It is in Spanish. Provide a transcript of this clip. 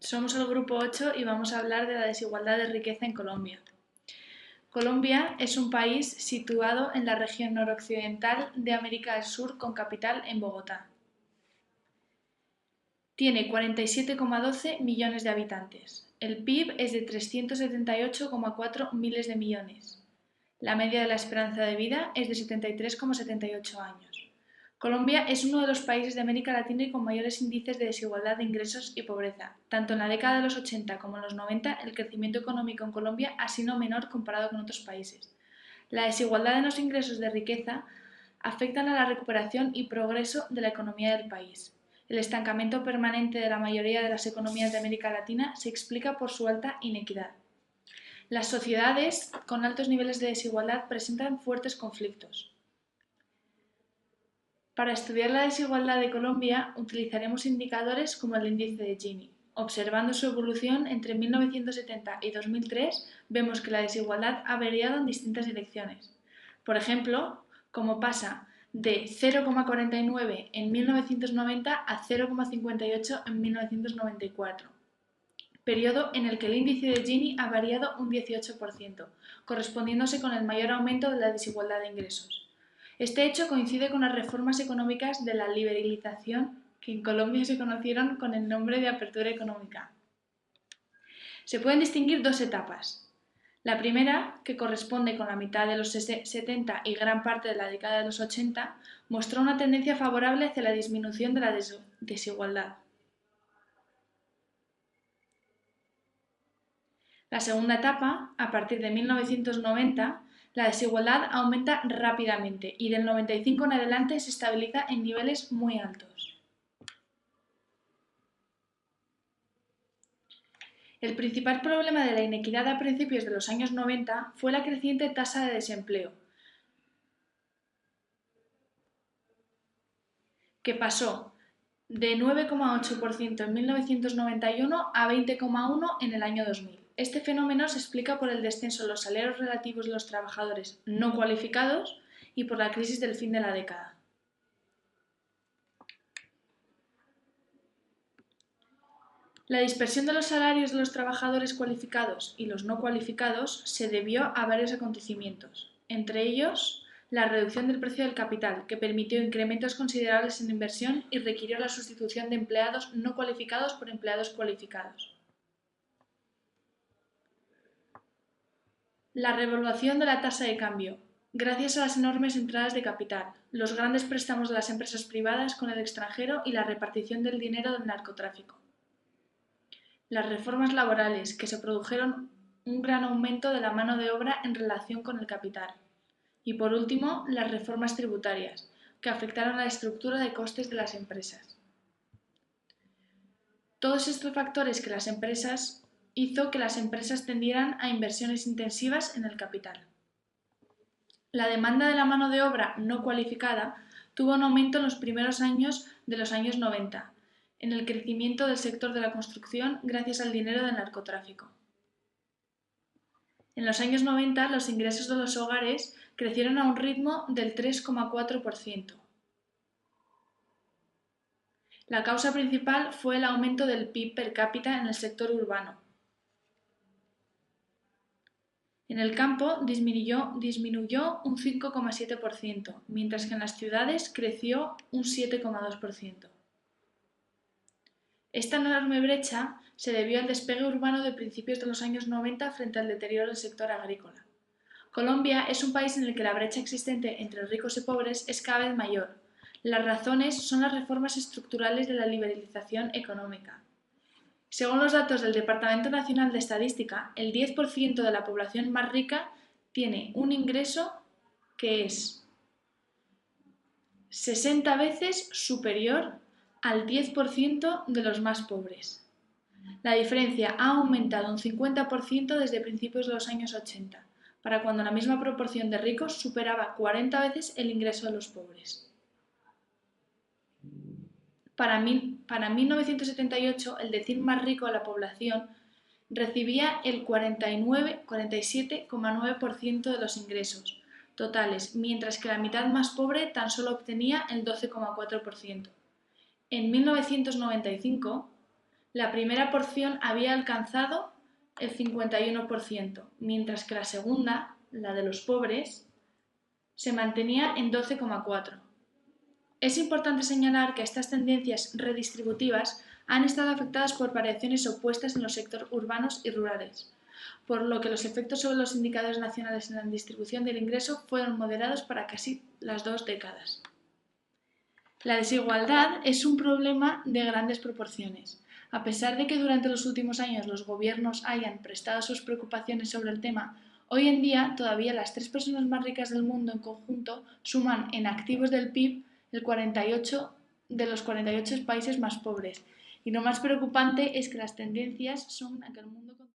Somos el grupo 8 y vamos a hablar de la desigualdad de riqueza en Colombia. Colombia es un país situado en la región noroccidental de América del Sur con capital en Bogotá. Tiene 47,12 millones de habitantes. El PIB es de 378,4 miles de millones. La media de la esperanza de vida es de 73,78 años. Colombia es uno de los países de América Latina y con mayores índices de desigualdad de ingresos y pobreza. Tanto en la década de los 80 como en los 90, el crecimiento económico en Colombia ha sido menor comparado con otros países. La desigualdad en los ingresos de riqueza afectan a la recuperación y progreso de la economía del país. El estancamiento permanente de la mayoría de las economías de América Latina se explica por su alta inequidad. Las sociedades con altos niveles de desigualdad presentan fuertes conflictos. Para estudiar la desigualdad de Colombia utilizaremos indicadores como el índice de Gini. Observando su evolución entre 1970 y 2003, vemos que la desigualdad ha variado en distintas direcciones. Por ejemplo, como pasa de 0,49 en 1990 a 0,58 en 1994, periodo en el que el índice de Gini ha variado un 18%, correspondiéndose con el mayor aumento de la desigualdad de ingresos. Este hecho coincide con las reformas económicas de la liberalización que en Colombia se conocieron con el nombre de apertura económica. Se pueden distinguir dos etapas. La primera, que corresponde con la mitad de los 70 y gran parte de la década de los 80, mostró una tendencia favorable hacia la disminución de la desigualdad. La segunda etapa, a partir de 1990, la desigualdad aumenta rápidamente y del 95 en adelante se estabiliza en niveles muy altos. El principal problema de la inequidad a principios de los años 90 fue la creciente tasa de desempleo, que pasó de 9,8% en 1991 a 20,1% en el año 2000. Este fenómeno se explica por el descenso en los salarios relativos de los trabajadores no cualificados y por la crisis del fin de la década. La dispersión de los salarios de los trabajadores cualificados y los no cualificados se debió a varios acontecimientos, entre ellos la reducción del precio del capital, que permitió incrementos considerables en inversión y requirió la sustitución de empleados no cualificados por empleados cualificados. La revaluación de la tasa de cambio. Gracias a las enormes entradas de capital, los grandes préstamos de las empresas privadas con el extranjero y la repartición del dinero del narcotráfico. Las reformas laborales, que se produjeron un gran aumento de la mano de obra en relación con el capital. Y por último, las reformas tributarias, que afectaron a la estructura de costes de las empresas. Todos estos factores hizo que las empresas tendieran a inversiones intensivas en el capital. La demanda de la mano de obra no cualificada tuvo un aumento en los primeros años de los años 90, en el crecimiento del sector de la construcción gracias al dinero del narcotráfico. En los años 90, los ingresos de los hogares crecieron a un ritmo del 3,4%. La causa principal fue el aumento del PIB per cápita en el sector urbano. En el campo disminuyó un 5,7%, mientras que en las ciudades creció un 7,2%. Esta enorme brecha se debió al despegue urbano de principios de los años 90 frente al deterioro del sector agrícola. Colombia es un país en el que la brecha existente entre ricos y pobres es cada vez mayor. Las razones son las reformas estructurales de la liberalización económica. Según los datos del Departamento Nacional de Estadística, el 10% de la población más rica tiene un ingreso que es 60 veces superior al 10% de los más pobres. La diferencia ha aumentado un 50% desde principios de los años 80, para cuando la misma proporción de ricos superaba 40 veces el ingreso de los pobres. Para 1978, el decil más rico de la población recibía el 47,9% de los ingresos totales, mientras que la mitad más pobre tan solo obtenía el 12,4%. En 1995, La primera porción había alcanzado el 51%, mientras que la segunda, la de los pobres, se mantenía en 12,4%. Es importante señalar que estas tendencias redistributivas han estado afectadas por variaciones opuestas en los sectores urbanos y rurales, por lo que los efectos sobre los indicadores nacionales en la distribución del ingreso fueron moderados para casi las 2 décadas. La desigualdad es un problema de grandes proporciones. A pesar de que durante los últimos años los gobiernos hayan prestado sus preocupaciones sobre el tema, hoy en día todavía las 3 personas más ricas del mundo en conjunto suman en activos del PIB el 48 de los 48 países más pobres. Y lo más preocupante es que las tendencias son a que el mundo